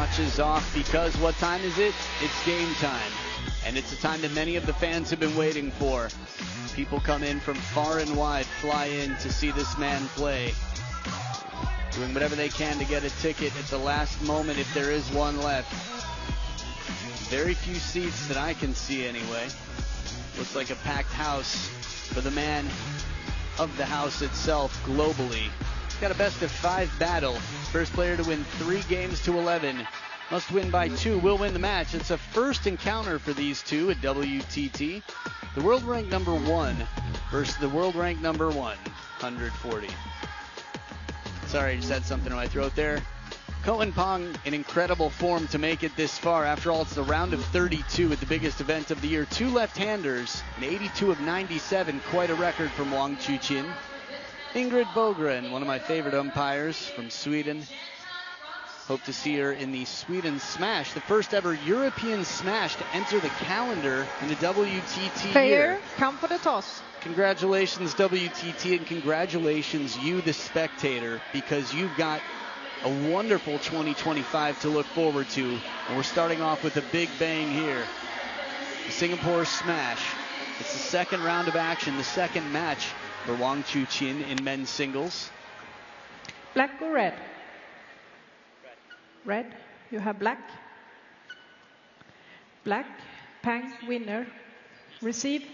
watches off because what time is it? It's game time. And it's a time that many of the fans have been waiting for. People come in from far and wide, fly in to see this man play. Doing whatever they can to get a ticket at the last moment if there is one left. Very few seats that I can see anyway. Looks like a packed house for the man of the house itself globally. Got a best of 5 battle. First player to win 3 games to 11. Must win by 2, will win the match. It's a first encounter for these two at WTT. The world ranked number 1 versus the world ranked number 1, 140. Sorry, I just had something in my throat there. KOEN-Pang in incredible form to make it this far. After all, it's the round of 32 at the biggest event of the year. 2 left-handers, an 82 of 97, quite a record from WANGCHUQIN. Ingrid Bogren, one of my favorite umpires from Sweden. Hope to see her in the Sweden Smash, the first ever European Smash to enter the calendar in the WTT year. Come for the toss. Congratulations, WTT, and congratulations, you, the spectator, because you've got a wonderful 2025 to look forward to. And we're starting off with a big bang here. The Singapore Smash. It's the second round of action, the second match for WANGCHUQIN in men's singles. Black or red? Red. You have black. Black. Pang winner. Receive.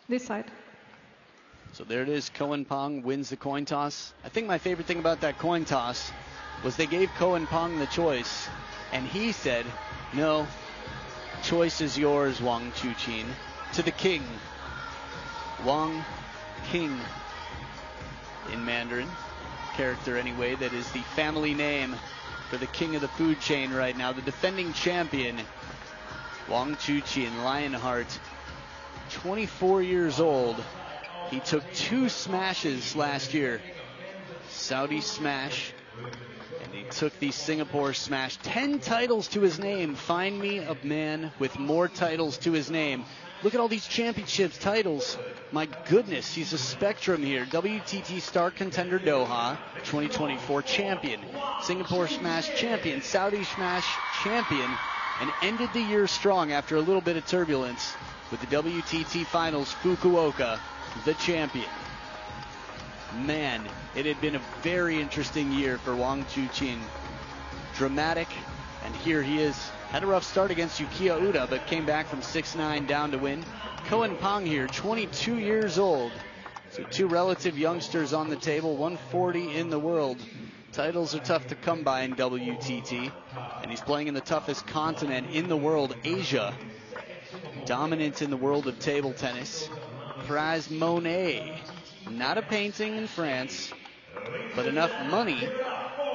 This side. So there it is. KOEN-Pang wins the coin toss. I think my favorite thing about that coin toss was they gave KOEN-Pang the choice, and he said, "No, choice is yours, WANGCHUQIN." To the king. Wang King in Mandarin. Character anyway, that is the family name for the king of the food chain right now, the defending champion, WANGCHUQIN, Lionheart, 24 years old. He took 2 smashes last year. Saudi Smash, and he took the Singapore Smash. 10 titles to his name. Find me a man with more titles to his name. Look at all these championships titles. My goodness, he's a spectrum here. WTT Star Contender Doha, 2024 champion. Singapore Smash champion. Saudi Smash champion. And ended the year strong after a little bit of turbulence with the WTT Finals, Fukuoka, the champion. Man, it had been a very interesting year for WANGCHUQIN. Dramatic, and here he is. Had a rough start against Yukiya Uda, but came back from 6-9 down to win. KOEN-Pang here, 22 years old. So 2 relative youngsters on the table, 140 in the world. Titles are tough to come by in WTT, and he's playing in the toughest continent in the world, Asia. Dominant in the world of table tennis. Prize Monet. Not a painting in France, but enough money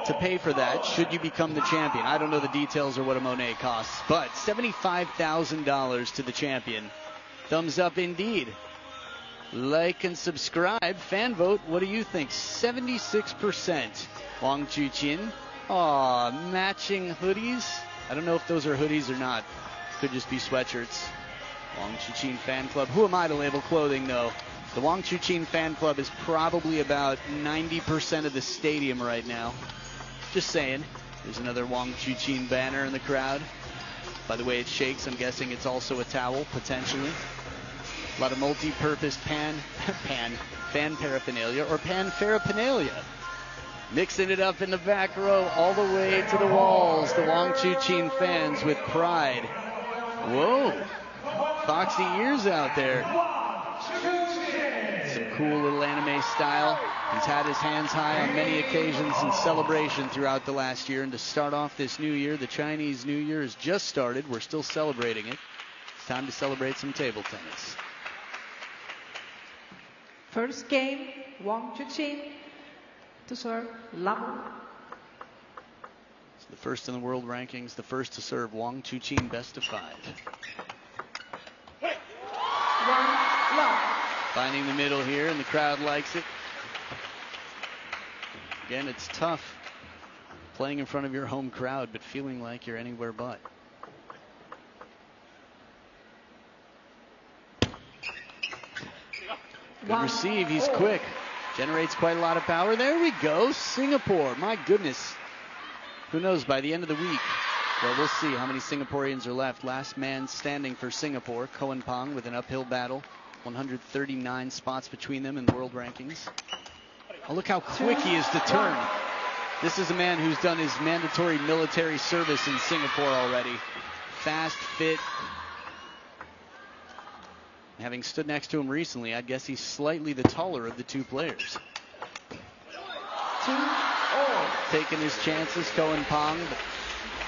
to pay for that should you become the champion. I don't know the details or what a Monet costs, but $75,000 to the champion. Thumbs up indeed. Like and subscribe. Fan vote, what do you think? 76%. WANGCHUQIN. Aw, matching hoodies. I don't know if those are hoodies or not. Could just be sweatshirts. WANGCHUQIN fan club. Who am I to label clothing, though? The WANGCHUQIN fan club is probably about 90% of the stadium right now. Just saying. There's another WANGCHUQIN banner in the crowd. By the way it shakes, I'm guessing it's also a towel, potentially. A lot of multi-purpose fan paraphernalia, or pan-paraphernalia. Mixing it up in the back row, all the way to the walls. The WANGCHUQIN fans with pride. Whoa. Foxy ears out there. Some cool little anime style. He's had his hands high on many occasions in celebration throughout the last year. And to start off this new year, the Chinese New Year has just started. We're still celebrating it. It's time to celebrate some table tennis. First game, WANGCHUQIN to serve, Lam. So the first in the world rankings, the first to serve, WANGCHUQIN, best of 5. Finding the middle here, and the crowd likes it. Again, it's tough playing in front of your home crowd, but feeling like you're anywhere but. Good receive, he's quick. Generates quite a lot of power. There we go, Singapore. My goodness. who knows, by the end of the week, well, we'll see how many Singaporeans are left. Last man standing for Singapore, KOEN-Pang, with an uphill battle. 139 spots between them in the world rankings. Oh, look how quick he is to turn. This is a man who's done his mandatory military service in Singapore already. Fast, fit. Having stood next to him recently, I'd guess he's slightly the taller of the two players. 2-all. Taking his chances, KOEN-Pang, but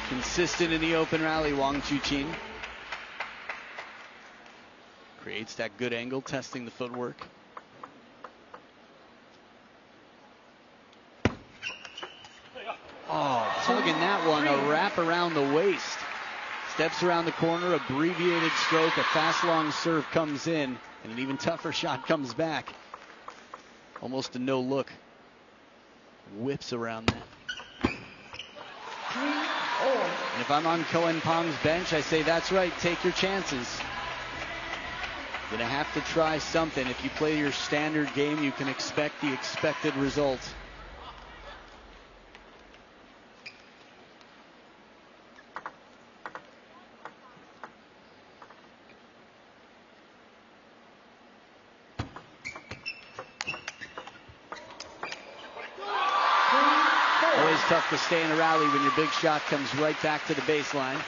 consistent in the open rally, WANGCHUQIN. Creates that good angle, testing the footwork. Oh, hugging that one, a wrap around the waist. Steps around the corner, abbreviated stroke, a fast long serve comes in, and an even tougher shot comes back. Almost a no look. Whips around that. 3-all. And if I'm on KOEN-Pang's bench, I say, that's right, take your chances. Gonna have to try something. If you play your standard game, you can expect the expected result. Always tough to stay in a rally when your big shot comes right back to the baseline.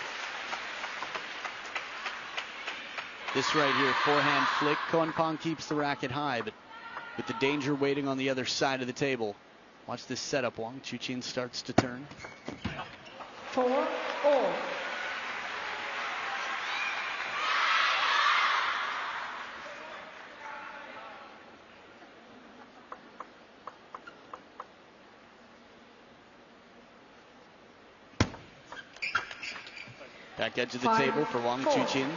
This right here, forehand flick. KOEN-Pang keeps the racket high, but with the danger waiting on the other side of the table. Watch this setup. WANGCHUQIN starts to turn. 4-all. Back edge of the table for WANGCHUQIN.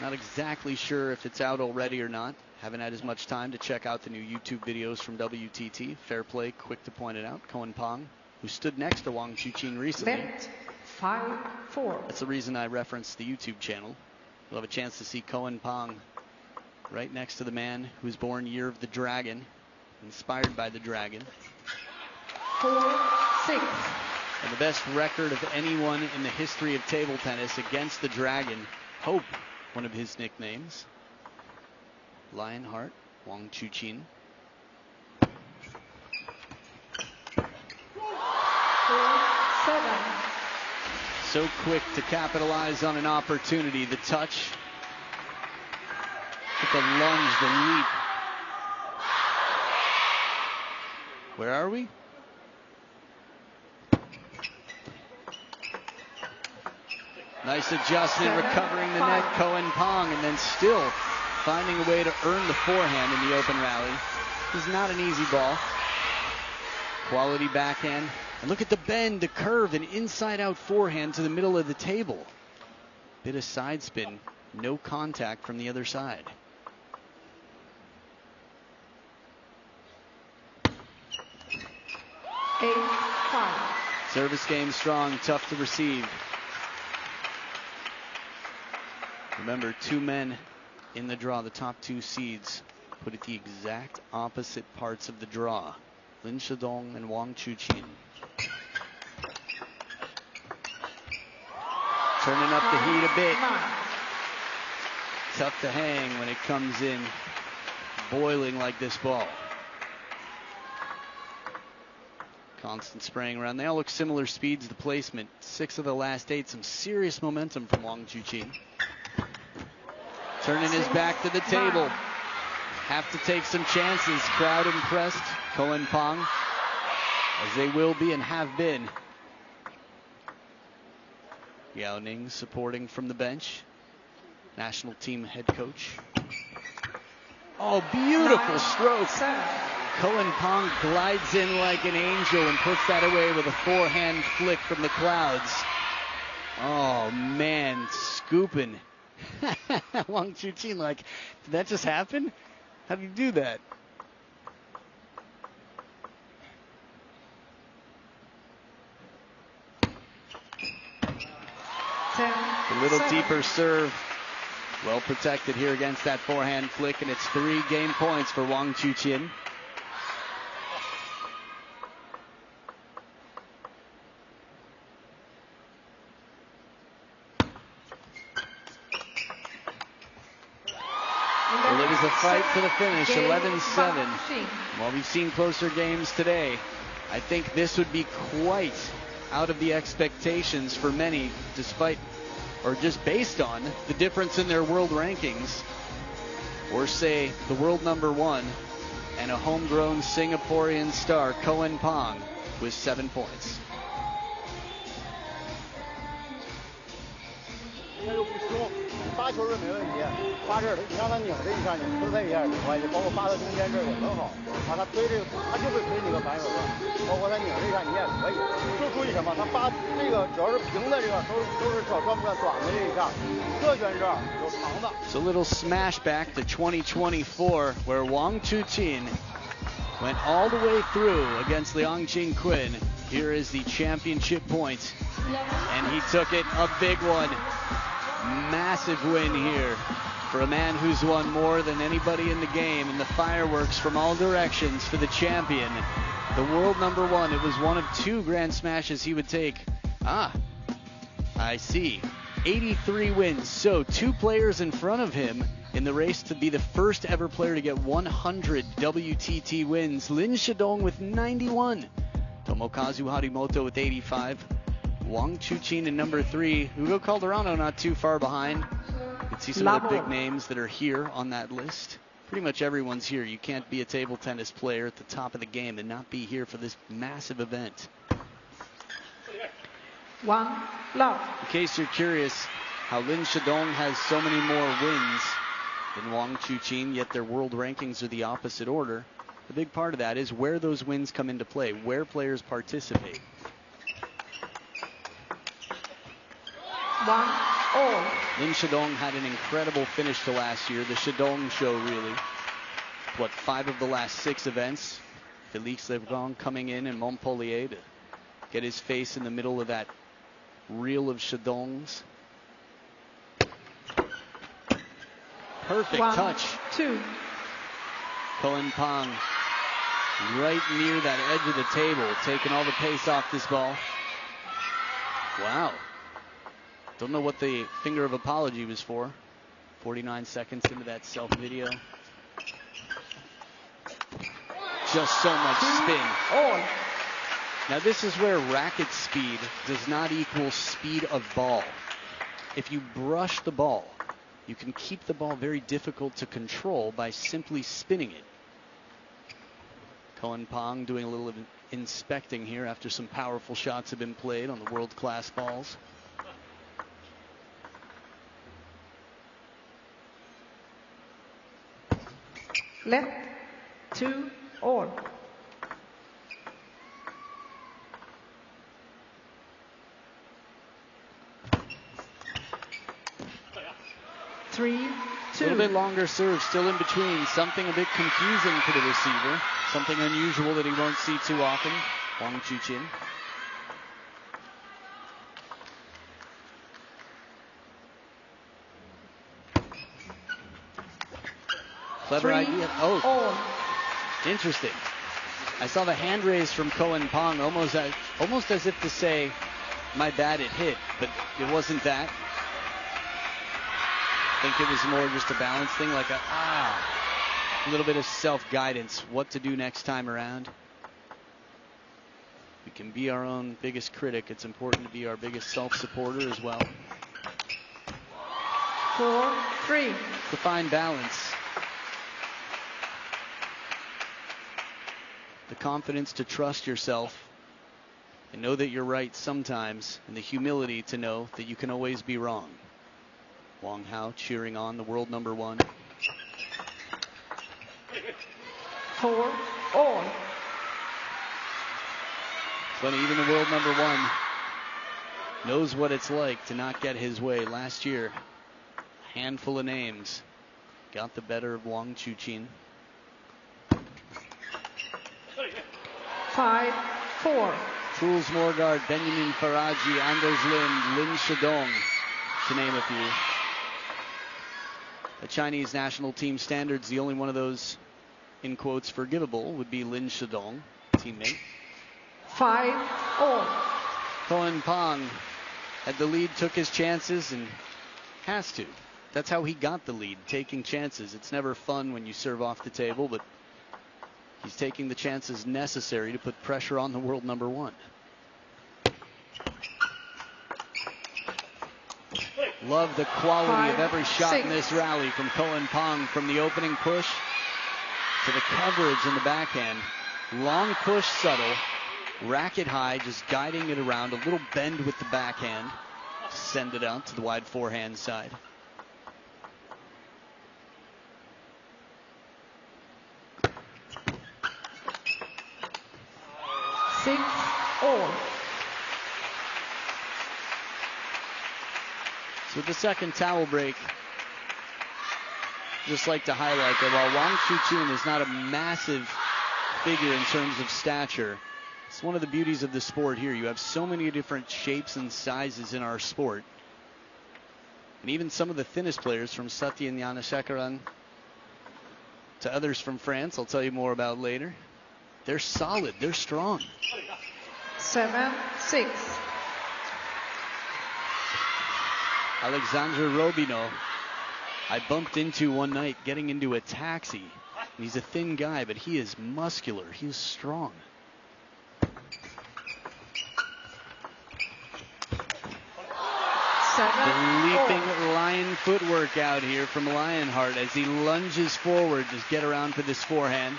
Not exactly sure if it's out already or not. Haven't had as much time to check out the new YouTube videos from WTT. Fair play, quick to point it out. KOEN-Pang, who stood next to WANGCHUQIN recently. Net 5-4. That's the reason I referenced the YouTube channel. We'll have a chance to see KOEN-Pang right next to the man who's born year of the dragon, inspired by the dragon. 4-6. And the best record of anyone in the history of table tennis against the dragon. Hope, one of his nicknames. Lionheart, WANGCHUQIN. 4-7. So quick to capitalize on an opportunity. The touch, the lunge, the leap. Where are we? Nice adjustment, recovering the net, KOEN-Pang, and then still finding a way to earn the forehand in the open rally. This is not an easy ball. Quality backhand. And look at the bend, the curve, an inside-out forehand to the middle of the table. Bit of side spin, no contact from the other side. Service game strong, tough to receive. Remember, two men in the draw, the top two seeds, put at the exact opposite parts of the draw. Lin Shidong and WANGCHUQIN. Turning up the heat a bit. Tough to hang when it comes in boiling like this ball. Constant spraying around. They all look similar speeds. The placement, 6 of the last 8. Some serious momentum from WANGCHUQIN. Turning his back to the table. Have to take some chances. Crowd impressed. KOEN-Pang, as they will be and have been. Yao Ning supporting from the bench. National team head coach. Oh, beautiful stroke. KOEN-Pang glides in like an angel and puts that away with a forehand flick from the clouds. Oh, man, scooping. WANGCHUQIN, like, did that just happen? How do you do that? A little deeper serve. Well protected here against that forehand flick, and it's 3 game points for WANGCHUQIN. a fight to the finish, Game 11-7. Wangqing. Well, we've seen closer games today. I think this would be quite out of the expectations for many, despite, or just based on, the difference in their world rankings. Or say, the world number one and a homegrown Singaporean star, KOEN-Pang, with 7 points. 又不凶，发球是没问题，发这儿你让他拧这一下，你推他一下没关系，包括发到中间这儿也很好。啊，他推这个，他就会推你个反手的，包括他拧这一下你也可以。就注意什么？他发这个只要是平的这个都是转不转短的这一下，侧旋这儿有长的。 It's a little smash back to 2024 where WANGCHUQIN went all the way through against WANGCHUQIN. Here is the championship point, and he took it, a big one. Massive win here for a man who's won more than anybody in the game, and the fireworks from all directions for the champion, the world number one. It was one of 2 grand smashes he would take. I see. 83 wins, so 2 players in front of him in the race to be the first ever player to get 100 WTT wins. Lin Shidong with 91, Tomokazu Harimoto with 85, WANGCHUQIN in number 3, Hugo Calderano not too far behind. You can see some of the big names that are here on that list. Pretty much everyone's here. You can't be a table tennis player at the top of the game and not be here for this massive event. 1 love. In case you're curious how Lin Shidong has so many more wins than WANGCHUQIN, yet their world rankings are the opposite order. The big part of that is where those wins come into play, where players participate. 1 all. Lin Shidong had an incredible finish to last year, the Shidong show really. 5 of the last 6 events. Felix Lebrun coming in Montpellier to get his face in the middle of that reel of Shidongs. Perfect 1 touch. 2. KOEN-Pang right near that edge of the table, taking all the pace off this ball. Wow. Don't know what the finger of apology was for. 49 seconds into that self video. Just so much spin. All. Now this is where racket speed does not equal speed of ball. If you brush the ball, you can keep the ball very difficult to control by simply spinning it. KOEN-Pang doing a little inspecting here after some powerful shots have been played on the world-class balls. Left 2 all. 3 A 2. little bit longer serve still in between. Something a bit confusing for the receiver. Something unusual that he won't see too often. WANGCHUQIN. Clever 3 idea. Oh, all. interesting. I saw the hand raise from KOEN-Pang almost as if to say, my bad, it hit, but it wasn't that. I think it was more just a balance thing, like a little bit of self-guidance, what to do next time around. We can be our own biggest critic. It's important to be our biggest self-supporter as well. 4 3. To find balance. The confidence to trust yourself and know that you're right sometimes, and the humility to know that you can always be wrong. Wang Hao cheering on the world number one. 4 all. Funny, even the world number one knows what it's like to not get his way. Last year, a handful of names got the better of WANGCHUQIN. 5 4. Truls Morgaard, Benjamin Faraji, Anders Lind, Lin Shidong, to name a few. The Chinese national team standards, the only one of those, in quotes, forgivable would be Lin Shidong, teammate. 5 all. KOEN-Pang had the lead, took his chances, and has to. that's how he got the lead, taking chances. It's never fun when you serve off the table, but he's taking the chances necessary to put pressure on the world number one. Love the quality of every shot in this rally from KOEN-Pang, from the opening push to the coverage in the backhand. Long push, subtle, racket high, just guiding it around. A little bend with the backhand. Send it out to the wide forehand side. Six all. So the second towel break, just like to highlight that while Wang Chuqin is not a massive figure in terms of stature, it's one of the beauties of the sport here. You have so many different shapes and sizes in our sport. And even some of the thinnest players, from Satya and Yanashekaran to others from France, I'll tell you more about later, they're solid, they're strong. 7-6. Alexandre Robinot, I bumped into one night getting into a taxi. He's a thin guy, but he is muscular. He is strong. The leaping lion footwork out here from Lionheart as he lunges forward to get around for this forehand.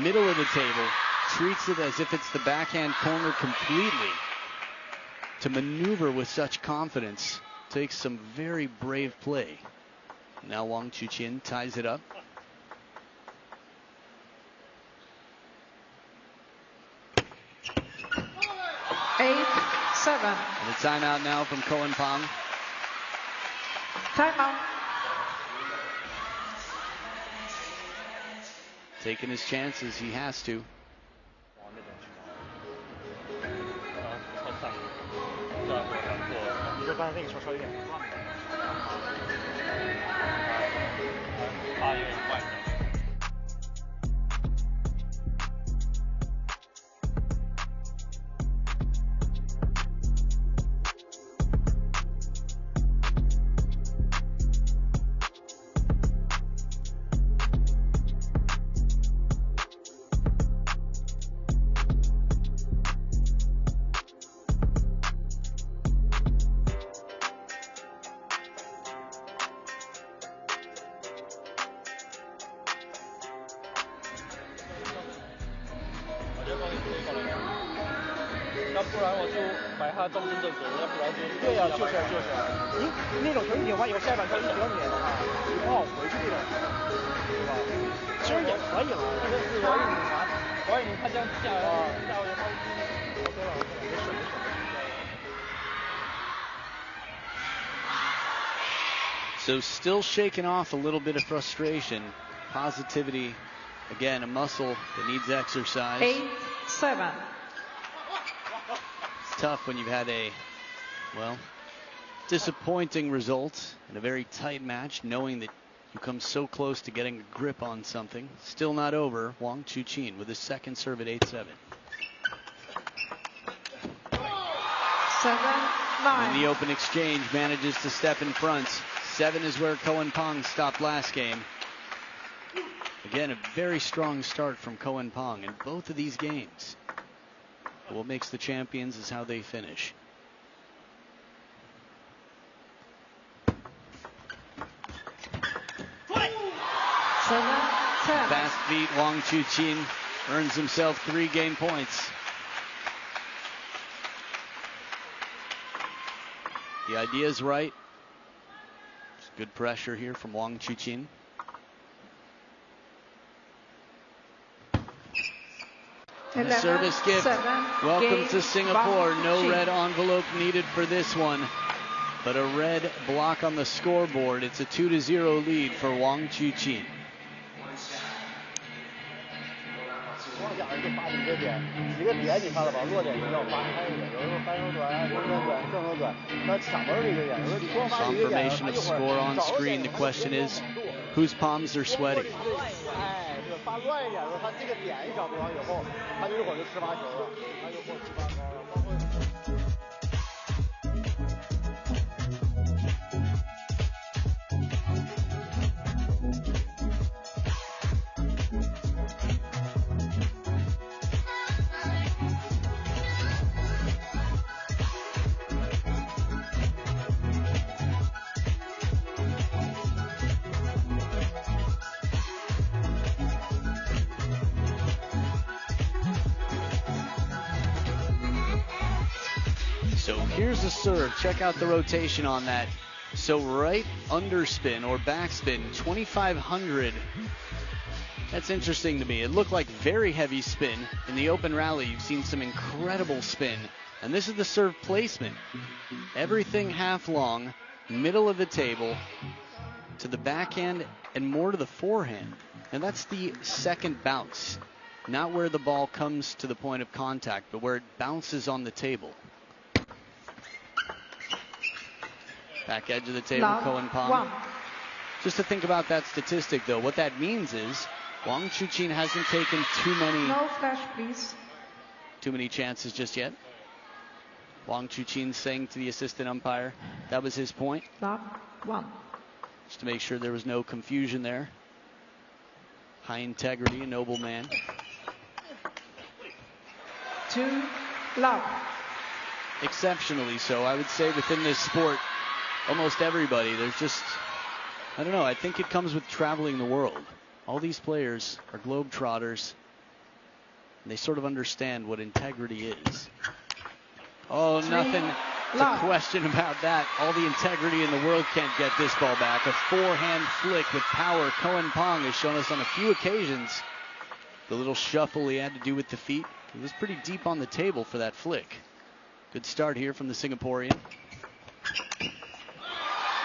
Middle of the table, treats it as if it's the backhand corner completely. To maneuver with such confidence takes some very brave play. Now Wang Chuqin ties it up. Eight, 7. And a timeout now from KOEN-Pang. Timeout. Taking his chances, he has to. So still shaking off a little bit of frustration. Positivity, again, a muscle that needs exercise. 8-7. It's tough when you've had a, well, disappointing result in a very tight match, knowing that you come so close to getting a grip on something. Still not over. Wang Chuqin with his second serve at 8-7. 7-9. In the open exchange, manages to step in front. 7 is where KOEN-Pang stopped last game. Again, a very strong start from KOEN-Pang in both of these games. But what makes the champions is how they finish. Fast beat, Wang Chuqin earns himself 3 game points. The idea is right. There's good pressure here from Wang Chuqin. And the service gift. Welcome to Singapore. No red envelope needed for this one, but a red block on the scoreboard. It's a 2-0 lead for Wang Chuqin. 往下就发几个点，几个点你看了吧？弱点就要发开一点，有时候翻手短、中间短、正手短，那抢门的一个点。有时候你光发一个点， Confirmation of score on screen. The question is, whose palms are sweaty? 哎，这发乱一点的时候，他这个点一找不着以后，他就一会儿就吃罚球了，他就过7-8高了，包括。So here's the serve. Check out the rotation on that. So right underspin or backspin, 2,500. That's interesting to me. It looked like very heavy spin. In the open rally, you've seen some incredible spin. And this is the serve placement. Everything half long, middle of the table, to the backhand and more to the forehand. And that's the second bounce. Not where the ball comes to the point of contact, but where it bounces on the table. Back edge of the table, KOEN-Pang. Just to think about that statistic, though, what that means is WANGCHUQIN hasn't taken No flash, please. too many chances just yet. WANGCHUQIN saying to the assistant umpire that was his point. Love 1. Just to make sure there was no confusion there. High integrity, a noble man. 2 love. Exceptionally so, I would say, within this sport. Almost everybody, there's just, I don't know, I think it comes with traveling the world. All these players are globetrotters, and they sort of understand what integrity is. Oh, nothing to question about that. All the integrity in the world can't get this ball back. A forehand flick with power. KOEN-Pang has shown us on a few occasions the little shuffle he had to do with the feet. He was pretty deep on the table for that flick. Good start here from the Singaporean.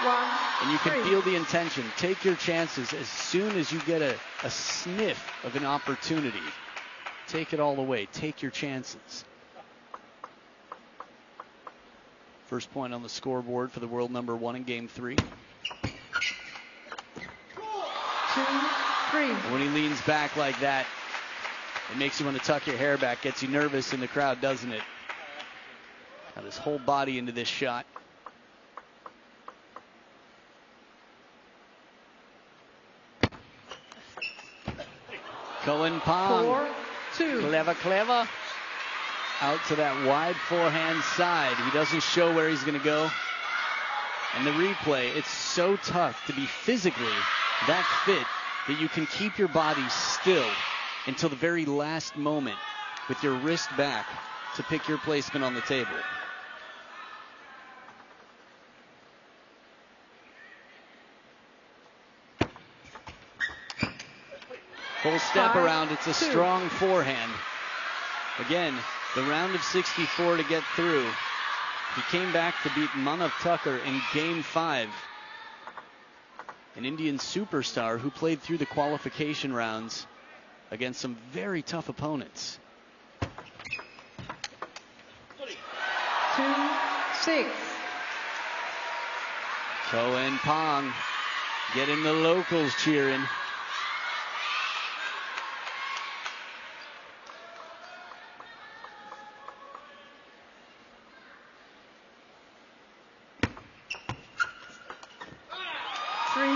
1, and you can 3. feel the intention. Take your chances as soon as you get a sniff of an opportunity. Take it all away. Take your chances. First point on the scoreboard for the world number 1 in game 3. 2, 3. And when he leans back like that, it makes you want to tuck your hair back, gets you nervous in the crowd, doesn't it? Got his whole body into this shot. KOEN-Pang. 4, 2. Clever, clever. Out to that wide forehand side. He doesn't show where he's going to go. And the replay, it's so tough to be physically that fit that you can keep your body still until the very last moment with your wrist back to pick your placement on the table. Full step 5, around. It's a 2. strong forehand. Again, the round of 64 to get through. He came back to beat Manav Tucker in game 5. An Indian superstar who played through the qualification rounds against some very tough opponents. 2, 6. KOEN-Pang getting the locals cheering.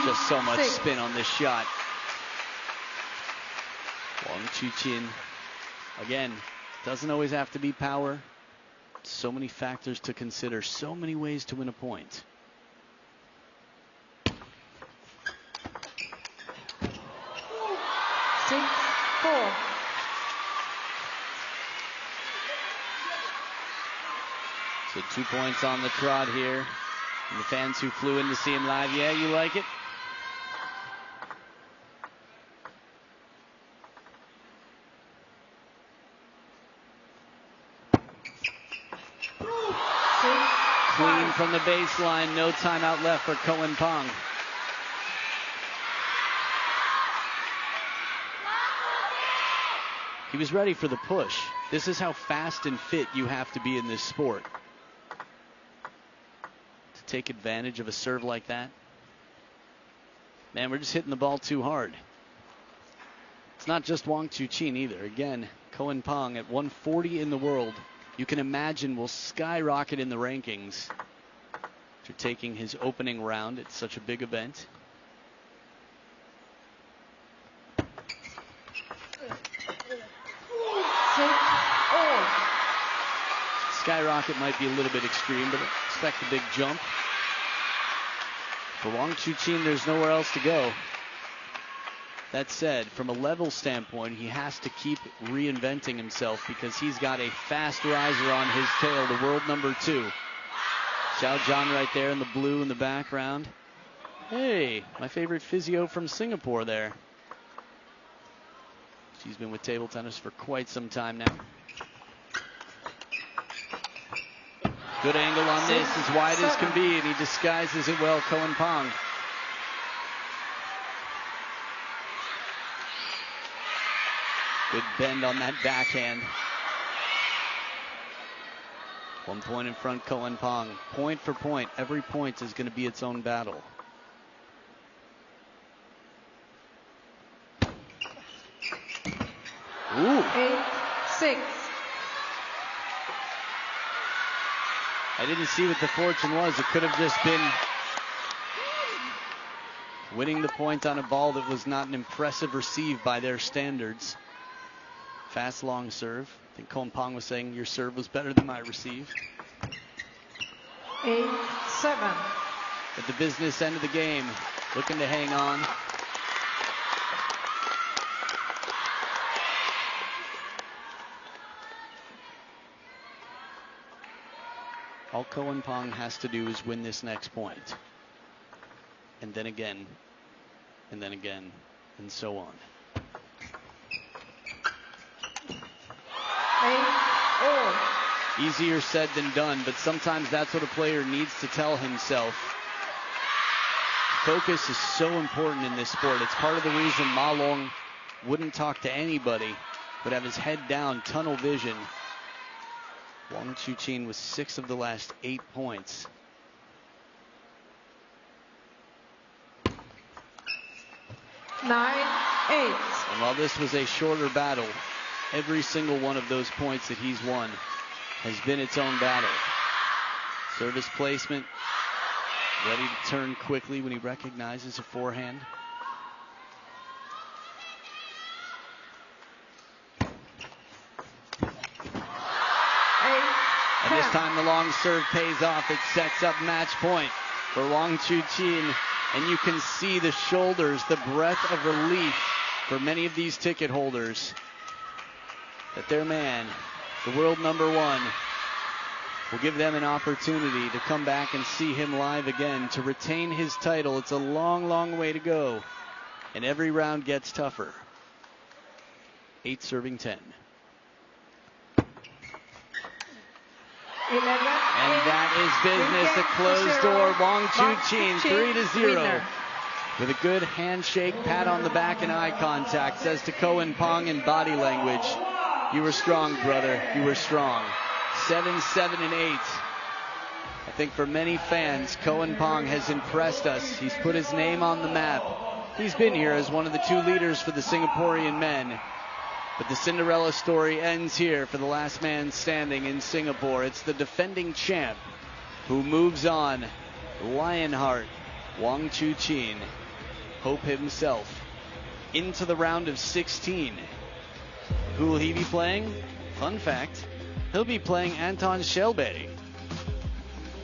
Just so much spin on this shot. WANGCHUQIN, again, doesn't always have to be power. So many factors to consider, so many ways to win a point. Six, 4. So 2 points on the trot here. And the fans who flew in to see him live, yeah, you like it? Clean from the baseline, no timeout left for KOEN-Pang. He was ready for the push. This is how fast and fit you have to be in this sport. To take advantage of a serve like that. Man, we're just hitting the ball too hard. It's not just WANGCHUQIN either. Again, KOEN-Pang at 140 in the world. You can imagine will skyrocket in the rankings after taking his opening round at such a big event. Skyrocket might be a little bit extreme, but expect a big jump. For WANGCHUQIN, there's nowhere else to go. That said, from a level standpoint, he has to keep reinventing himself because he's got a fast riser on his tail, the world number 2. Xiao John right there in the blue in the background. Hey, my favorite physio from Singapore there. She's been with table tennis for quite some time now. Good angle on this, as wide as can be, and he disguises it well, KOEN-Pang. Good bend on that backhand. 1 point in front, KOEN-Pang. Point for point, every point is going to be its own battle. Ooh. 8-6. I didn't see what the fortune was. It could have just been winning the point on a ball that was not an impressive receive by their standards. Fast long serve. I think KOEN-Pang was saying your serve was better than my receive. 8-7. At the business end of the game, looking to hang on. All KOEN-Pang has to do is win this next point. And then again, and then again, and so on. 8-all. Easier said than done, but sometimes that's what a player needs to tell himself. Focus is so important in this sport. It's part of the reason Ma Long wouldn't talk to anybody, would have his head down, tunnel vision. WANGCHUQIN with 6 of the last 8 points. Nine, 8. And while this was a shorter battle, every single one of those points that he's won has been its own battle. Service placement, ready to turn quickly when he recognizes a forehand. And this time the long serve pays off. It sets up match point for WANGCHUQIN. And you can see the shoulders, the breath of relief for many of these ticket holders that their man, the world number 1, will give them an opportunity to come back and see him live again, to retain his title. It's a long, long way to go. And every round gets tougher. 8 serving 10. 11, And that is business. A closed door. WANGCHUQIN 3-0. With a good handshake, pat on the back, and eye contact. Says to KOEN-Pang in body language, you were strong, brother. You were strong. 7, 7, and 8. I think for many fans, KOEN-Pang has impressed us. He's put his name on the map. He's been here as one of the 2 leaders for the Singaporean men. But the Cinderella story ends here for the last man standing in Singapore. It's the defending champ who moves on. Lionheart, WANGCHUQIN. Hope himself into the round of 16. Who will he be playing? Fun fact, he'll be playing Anton Shelby,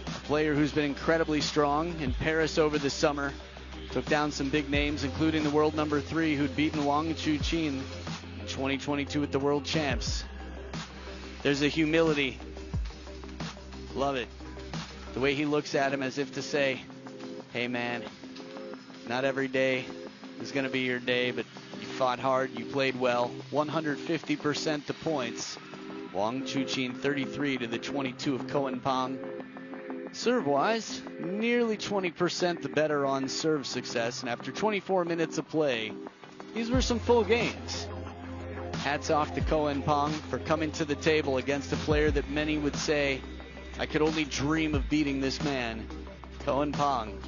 a player who's been incredibly strong in Paris over the summer. Took down some big names, including the world number 3 who'd beaten WANGCHUQIN 2022 at the World Champs. There's a humility. Love it. The way he looks at him as if to say, hey man, not every day is going to be your day, but you fought hard, you played well. 150% to points. WANGCHUQIN 33 to the 22 of KOEN-Pang. Serve-wise, nearly 20% the better on serve success, and after 24 minutes of play, these were some full games. Hats off to KOEN-Pang for coming to the table against a player that many would say, I could only dream of beating this man. KOEN-Pang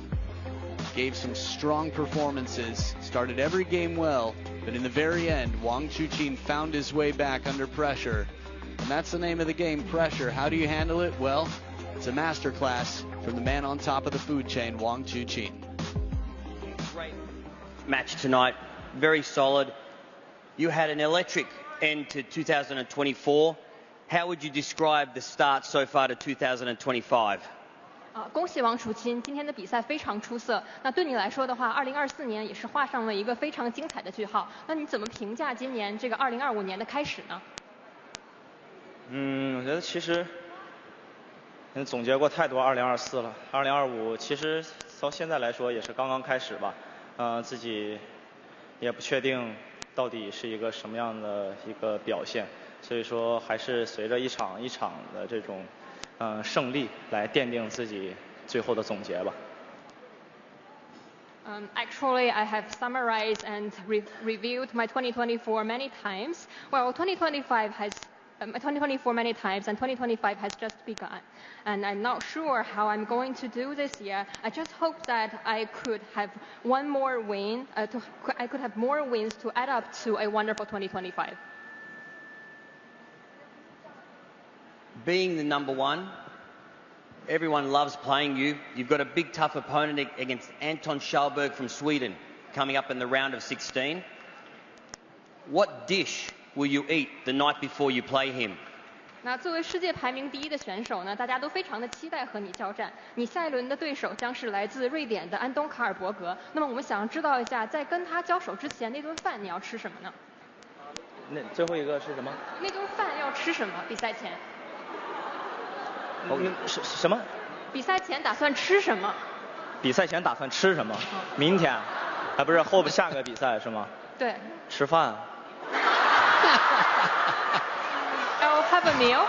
gave some strong performances, started every game well, but in the very end, WANGCHUQIN found his way back under pressure. And that's the name of the game, pressure. How do you handle it? Well, it's a masterclass from the man on top of the food chain, WANGCHUQIN. Great match tonight, very solid. You had an electric end to 2024. How would you describe the start so far to 2025? 恭喜王楚钦，今天的比赛非常出色。那对你来说的话，2024年也是画上了一个非常精彩的句号。那你怎么评价今年这个2025年的开始呢？我觉得其实总结过太多2024了，2025其实到现在来说也是刚刚开始吧，自己也不确定到底是一个什么样的一个表现，所以说还是随着一场一场的这种胜利来奠定自己最后的总结吧。Actually, I have summarized and reviewed my 2024 many times. Well, 2024 many times, and 2025 has just begun. And I'm not sure how I'm going to do this year. I just hope that I could have one more win, I could have more wins to add up to a wonderful 2025. Being the number one, everyone loves playing you. You've got a big tough opponent against Anton Schallberg from Sweden coming up in the round of 16. What dish will you eat the night before you play him? 那作为世界排名第1的选手呢，大家都非常的期待和你交战。你下一轮的对手将是来自瑞典的安东卡尔伯格。那么我们想要知道一下，在跟他交手之前那顿饭你要吃什么呢？那最后一个是什么？那顿饭要吃什么？比赛前？什么？比赛前打算吃什么？比赛前打算吃什么？明天，不是下个比赛是吗？对。吃饭。I'll have a meal.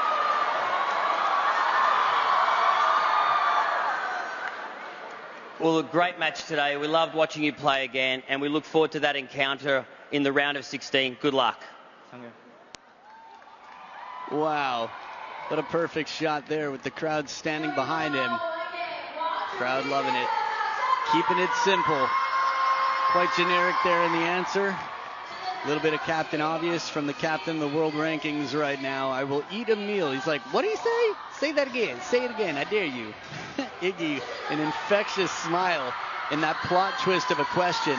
Well, a great match today. We loved watching you play again, and we look forward to that encounter in the round of 16. Good luck. Thank you. Wow. What a perfect shot there with the crowd standing behind him. Crowd loving it. Keeping it simple. Quite generic there in the answer. A little bit of Captain Obvious from the captain of the world rankings right now. I will eat a meal. He's like, what did he say? Say that again. Say it again. I dare you. Iggy, an infectious smile in that plot twist of a question.